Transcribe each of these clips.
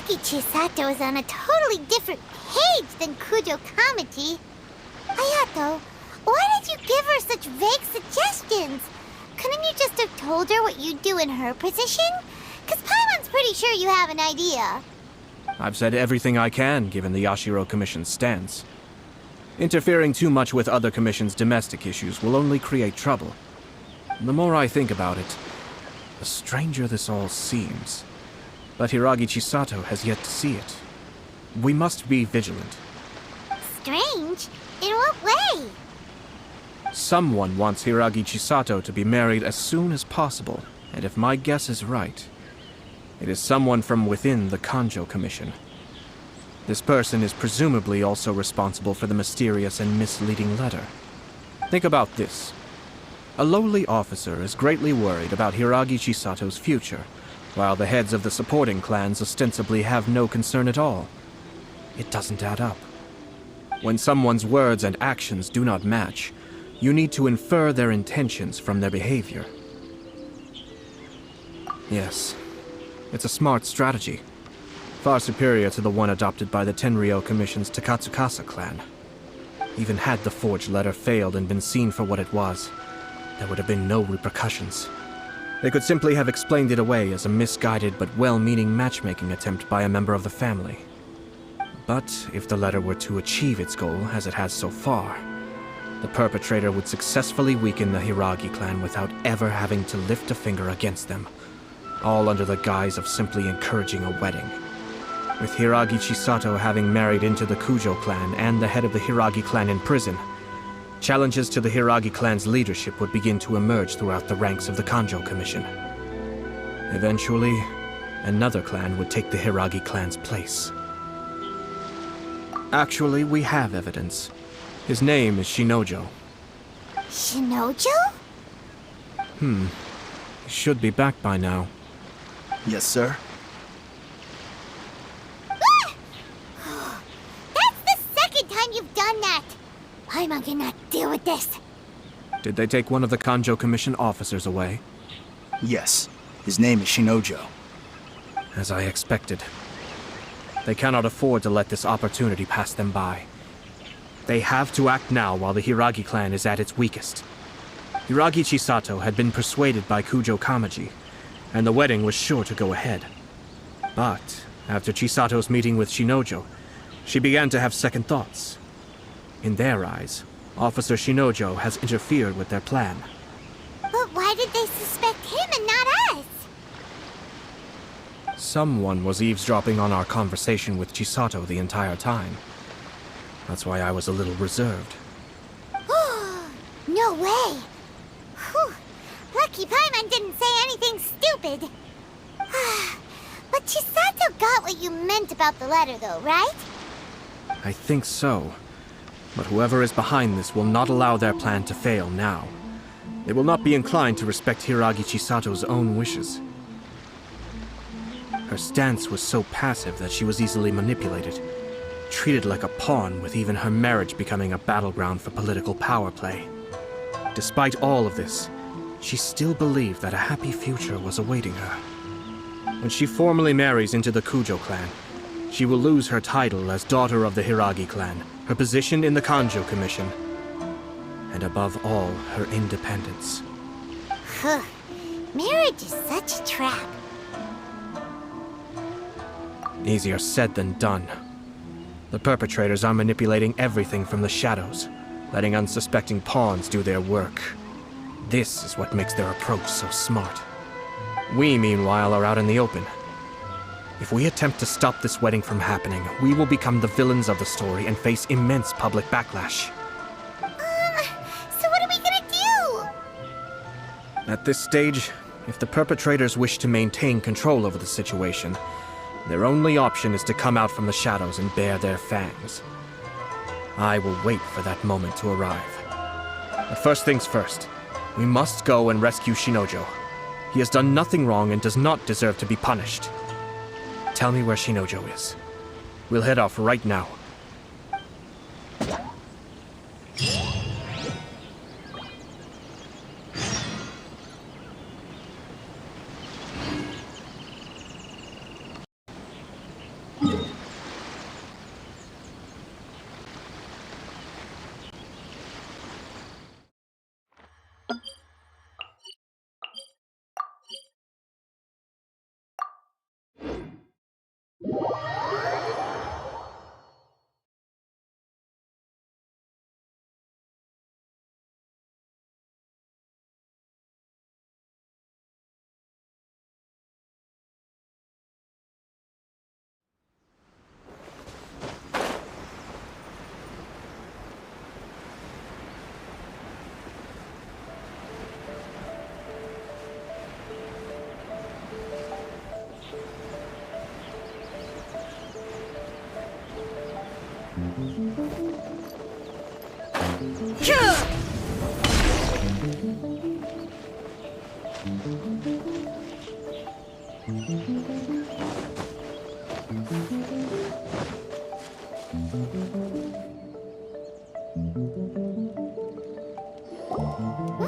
Hiragi Chisato is on a totally different page than Kujo Kamaji. Hayato, why did you give her such vague suggestions? Couldn't you just have told her what you'd do in her position? Because Paimon's pretty sure you have an idea. I've said everything I can, given the Yashiro Commission's stance. Interfering too much with other commission's domestic issues will only create trouble. The more I think about it, the stranger this all seems. But Hiragi Chisato has yet to see it. We must be vigilant. Strange? In what way? Someone wants Hiragi Chisato to be married as soon as possible, and if my guess is right, it is someone from within the Kanjo Commission. This person is presumably also responsible for the mysterious and misleading letter. Think about this. A lowly officer is greatly worried about Hiragi Chisato's future, while the heads of the supporting clans ostensibly have no concern at all. It doesn't add up. When someone's words and actions do not match, you need to infer their intentions from their behavior. Yes, it's a smart strategy. Far superior to the one adopted by the Tenryou Commission's Takatsukasa clan. Even had the forged letter failed and been seen for what it was, there would have been no repercussions. They could simply have explained it away as a misguided but well-meaning matchmaking attempt by a member of the family. But if the letter were to achieve its goal, as it has so far, the perpetrator would successfully weaken the Hiragi clan without ever having to lift a finger against them, all under the guise of simply encouraging a wedding. With Hiragi Chisato having married into the Kujo clan and the head of the Hiragi clan in prison, challenges to the Hiragi clan's leadership would begin to emerge throughout the ranks of the Kanjo Commission. Eventually, another clan would take the Hiragi clan's place. Actually, we have evidence. His name is Shinojo. Shinojo? He should be back by now. Yes, sir. That's the second time you've done that! Paimon cannot deal with this. Did they take one of the Kanjo Commission officers away? Yes. His name is Shinojo. As I expected. They cannot afford to let this opportunity pass them by. They have to act now while the Hiragi clan is at its weakest. Hiragi Chisato had been persuaded by Kujo Kamaji, and the wedding was sure to go ahead. But after Chisato's meeting with Shinojo, she began to have second thoughts. In their eyes, Officer Shinojo has interfered with their plan. But why did they suspect him and not us? Someone was eavesdropping on our conversation with Chisato the entire time. That's why I was a little reserved. No way! Whew. Lucky Paimon didn't say anything stupid. But Chisato got what you meant about the letter though, right? I think so. But whoever is behind this will not allow their plan to fail now. They will not be inclined to respect Hiragi Chisato's own wishes. Her stance was so passive that she was easily manipulated, treated like a pawn, with even her marriage becoming a battleground for political power play. Despite all of this, she still believed that a happy future was awaiting her. When she formally marries into the Kujo clan, she will lose her title as daughter of the Hiragi clan, her position in the Kanjo Commission, and above all, her independence. Marriage is such a trap. Easier said than done. The perpetrators are manipulating everything from the shadows, letting unsuspecting pawns do their work. This is what makes their approach so smart. We, meanwhile, are out in the open. If we attempt to stop this wedding from happening, we will become the villains of the story and face immense public backlash. So what are we gonna do? At this stage, if the perpetrators wish to maintain control over the situation, their only option is to come out from the shadows and bare their fangs. I will wait for that moment to arrive. But first things first, we must go and rescue Shinojo. He has done nothing wrong and does not deserve to be punished. Tell me where Shinojo is. We'll head off right now. What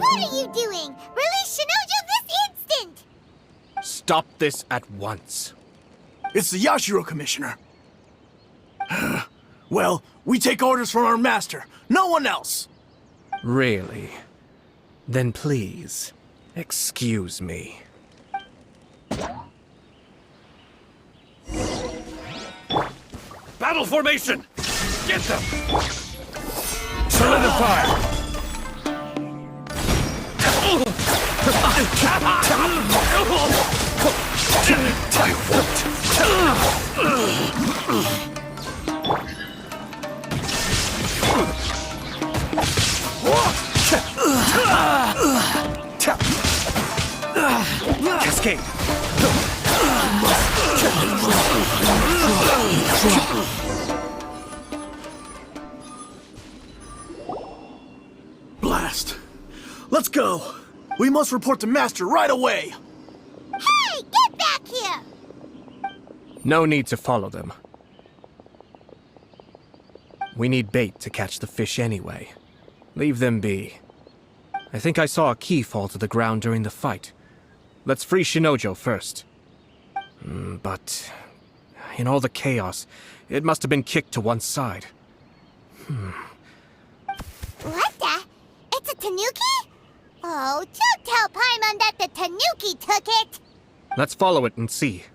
are you doing? Release Shinojo this instant! Stop this at once. It's the Yashiro Commissioner. Well, we take orders from our master. No one else. Really? Then please, excuse me. Battle formation! Get them! Solidify! Cascade! Blast. Let's go. We must report to Master right away. Hey, get back here! No need to follow them. We need bait to catch the fish anyway. Leave them be. I think I saw a key fall to the ground during the fight. Let's free Shinojo first. But in all the chaos, it must have been kicked to one side. What the? It's a tanuki? Oh, don't tell Paimon that the tanuki took it! Let's follow it and see.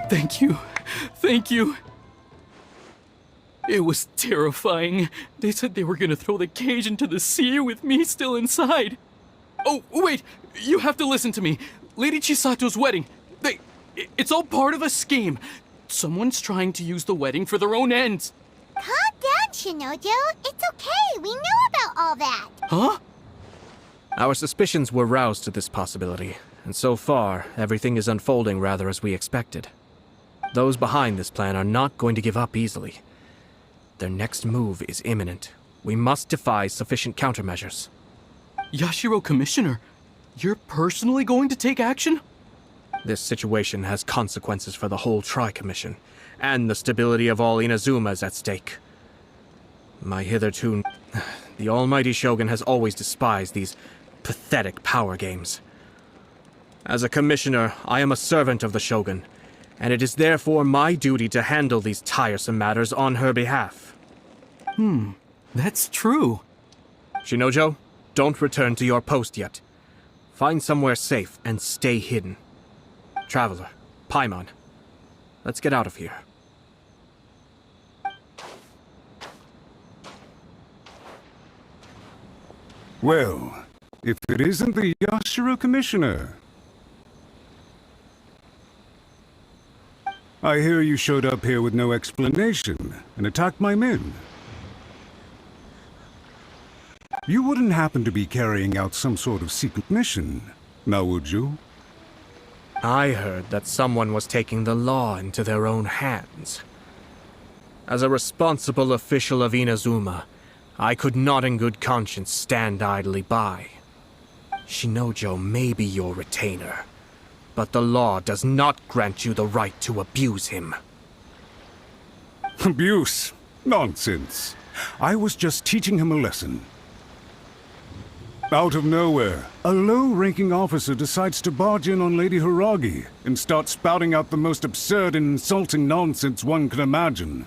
Thank you. Thank you. It was terrifying. They said they were gonna throw the cage into the sea with me still inside. Oh, wait! You have to listen to me. Lady Chisato's wedding. It's all part of a scheme. Someone's trying to use the wedding for their own ends. Calm down, Shinojo. It's okay. We know about all that. Huh? Our suspicions were roused to this possibility, and so far, everything is unfolding rather as we expected. Those behind this plan are not going to give up easily. Their next move is imminent. We must devise sufficient countermeasures. Yashiro Commissioner, you're personally going to take action? This situation has consequences for the whole Tri-Commission, and the stability of all Inazumas at stake. The almighty Shogun has always despised these pathetic power games. As a commissioner, I am a servant of the Shogun, and it is therefore my duty to handle these tiresome matters on her behalf. That's true. Shinojo, don't return to your post yet. Find somewhere safe and stay hidden. Traveler, Paimon, let's get out of here. Well, if it isn't the Yashiro Commissioner. I hear you showed up here with no explanation and attacked my men. You wouldn't happen to be carrying out some sort of secret mission, now would you? I heard that someone was taking the law into their own hands. As a responsible official of Inazuma, I could not in good conscience stand idly by. Shinojo may be your retainer, but the law does not grant you the right to abuse him. Abuse? Nonsense. I was just teaching him a lesson. Out of nowhere, a low-ranking officer decides to barge in on Lady Hiragi and start spouting out the most absurd and insulting nonsense one can imagine.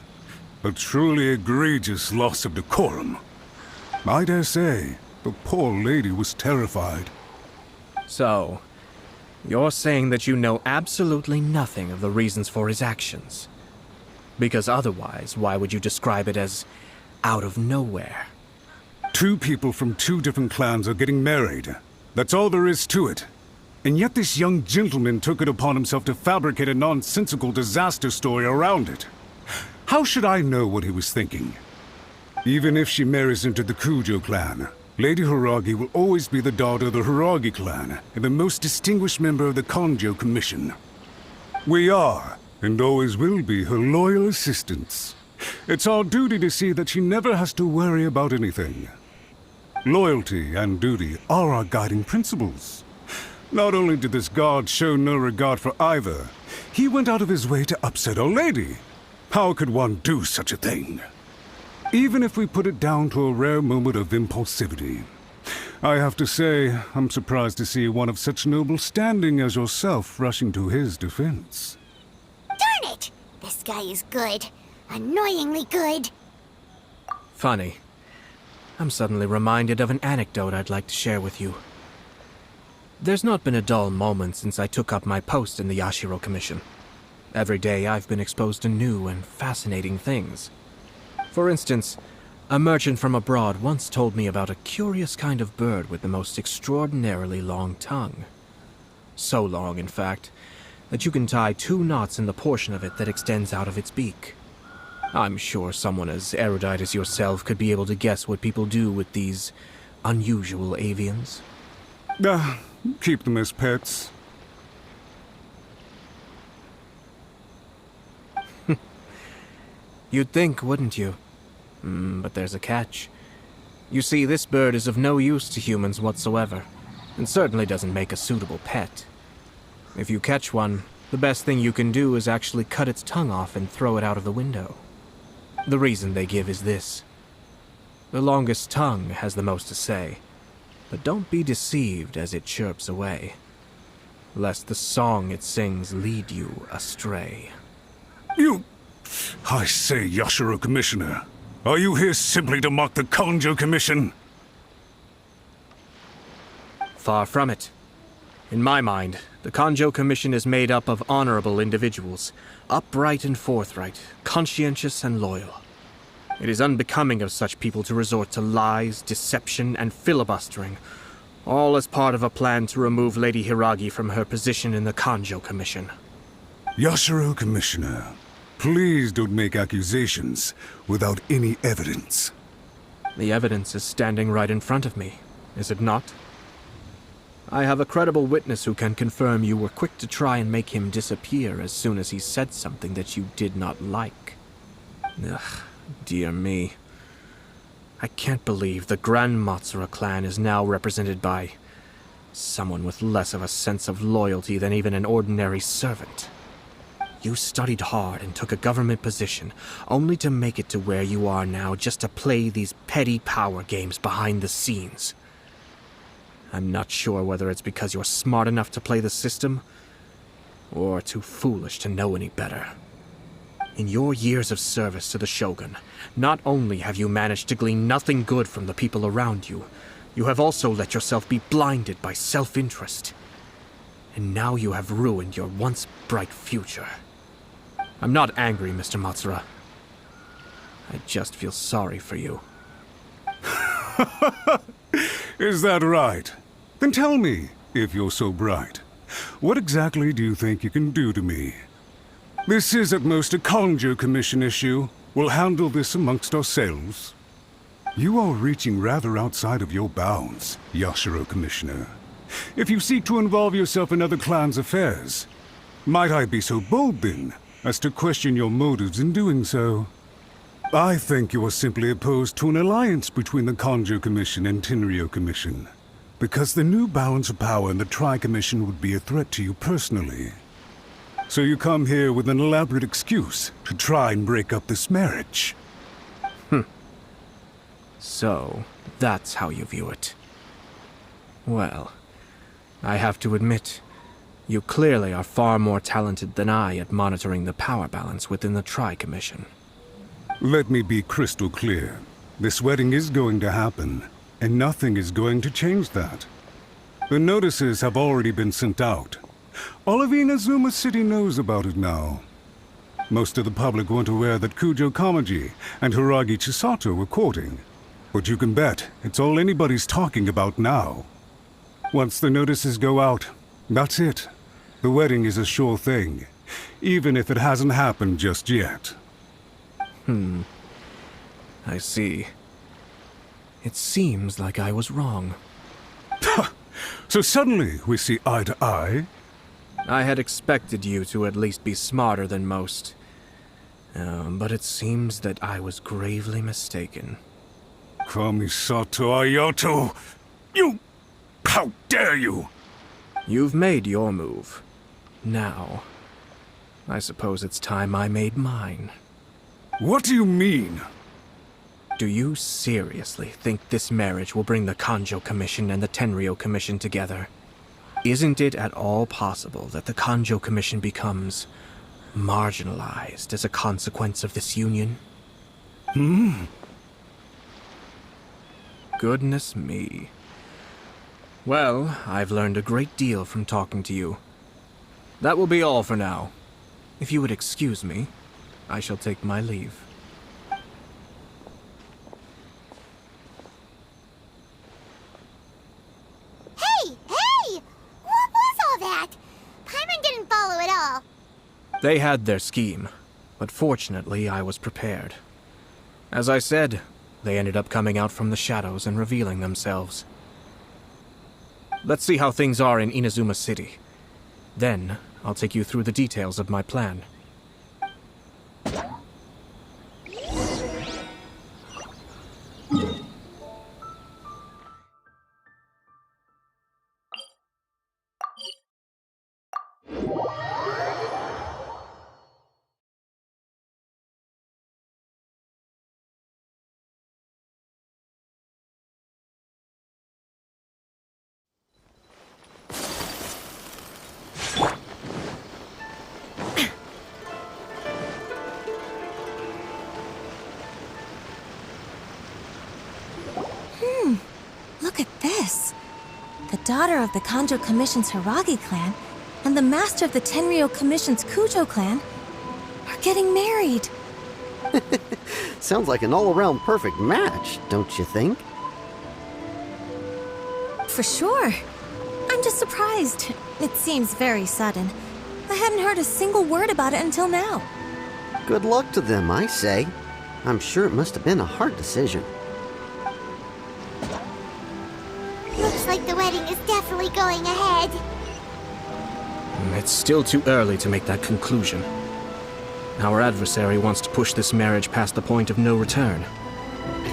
A truly egregious loss of decorum. I dare say, the poor lady was terrified. So, you're saying that you know absolutely nothing of the reasons for his actions? Because otherwise, why would you describe it as out of nowhere? Two people from two different clans are getting married. That's all there is to it. And yet this young gentleman took it upon himself to fabricate a nonsensical disaster story around it. How should I know what he was thinking? Even if she marries into the Kujo clan, Lady Hiragi will always be the daughter of the Hiragi clan and the most distinguished member of the Kanjo Commission. We are, and always will be, her loyal assistants. It's our duty to see that she never has to worry about anything. Loyalty and duty are our guiding principles. Not only did this guard show no regard for either, he went out of his way to upset our lady. How could one do such a thing? Even if we put it down to a rare moment of impulsivity. I have to say, I'm surprised to see one of such noble standing as yourself rushing to his defense. Darn it! This guy is good. Annoyingly good. Funny. I'm suddenly reminded of an anecdote I'd like to share with you. There's not been a dull moment since I took up my post in the Yashiro Commission. Every day I've been exposed to new and fascinating things. For instance, a merchant from abroad once told me about a curious kind of bird with the most extraordinarily long tongue. So long, in fact, that you can tie 2 knots in the portion of it that extends out of its beak. I'm sure someone as erudite as yourself could be able to guess what people do with these unusual avians. Keep them as pets. You'd think, wouldn't you? But there's a catch. You see, this bird is of no use to humans whatsoever, and certainly doesn't make a suitable pet. If you catch one, the best thing you can do is actually cut its tongue off and throw it out of the window. The reason they give is this. The longest tongue has the most to say, but don't be deceived as it chirps away, lest the song it sings lead you astray. I say, Yashiro Commissioner, are you here simply to mock the Kanjo Commission? Far from it. In my mind, the Kanjo Commission is made up of honorable individuals, upright and forthright, conscientious and loyal. It is unbecoming of such people to resort to lies, deception, and filibustering, all as part of a plan to remove Lady Hiragi from her position in the Kanjo Commission. Yashiro Commissioner, please don't make accusations without any evidence. The evidence is standing right in front of me, is it not? I have a credible witness who can confirm you were quick to try and make him disappear as soon as he said something that you did not like. Ugh, dear me. I can't believe the Grand Matsura clan is now represented by someone with less of a sense of loyalty than even an ordinary servant. You studied hard and took a government position, only to make it to where you are now just to play these petty power games behind the scenes. I'm not sure whether it's because you're smart enough to play the system, or too foolish to know any better. In your years of service to the Shogun, not only have you managed to glean nothing good from the people around you, you have also let yourself be blinded by self-interest. And now you have ruined your once bright future. I'm not angry, Mr. Matsura. I just feel sorry for you. Is that right? Then tell me, if you're so bright, what exactly do you think you can do to me? This is at most a Kanjo Commission issue. We'll handle this amongst ourselves. You are reaching rather outside of your bounds, Yashiro Commissioner. If you seek to involve yourself in other clans' affairs, might I be so bold then, as to question your motives in doing so? I think you are simply opposed to an alliance between the Kanjo Commission and Tenryo Commission, because the new balance of power in the Tri-Commission would be a threat to you personally. So you come here with an elaborate excuse to try and break up this marriage. So, that's how you view it. Well, I have to admit, you clearly are far more talented than I at monitoring the power balance within the Tri-Commission. Let me be crystal clear. This wedding is going to happen, and nothing is going to change that. The notices have already been sent out. All of Inazuma City knows about it now. Most of the public weren't aware that Kujo Kamaji and Hiragi Chisato were courting. But you can bet it's all anybody's talking about now. Once the notices go out, that's it. The wedding is a sure thing, even if it hasn't happened just yet. I see. It seems like I was wrong. So suddenly we see eye to eye? I had expected you to at least be smarter than most. But it seems that I was gravely mistaken. Kamisato Ayato! You... How dare you! You've made your move. Now, I suppose it's time I made mine. What do you mean? Do you seriously think this marriage will bring the Kanjo Commission and the Tenryou Commission together? Isn't it at all possible that the Kanjo Commission becomes marginalized as a consequence of this union? Goodness me. Well, I've learned a great deal from talking to you. That will be all for now. If you would excuse me, I shall take my leave. Hey! Hey! What was all that? Paimon didn't follow at all. They had their scheme, but fortunately I was prepared. As I said, they ended up coming out from the shadows and revealing themselves. Let's see how things are in Inazuma City. Then, I'll take you through the details of my plan. Look at this. The daughter of the Kanjo Commission's Hiragi clan and the master of the Tenryou Commission's Kujo clan are getting married. Sounds like an all-around perfect match, don't you think? For sure. I'm just surprised. It seems very sudden. I hadn't heard a single word about it until now. Good luck to them, I say. I'm sure it must have been a hard decision. Looks like the wedding is definitely going ahead. It's still too early to make that conclusion. Our adversary wants to push this marriage past the point of no return.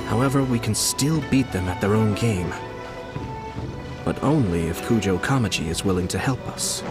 However, we can still beat them at their own game. But only if Kujo Kamaji is willing to help us.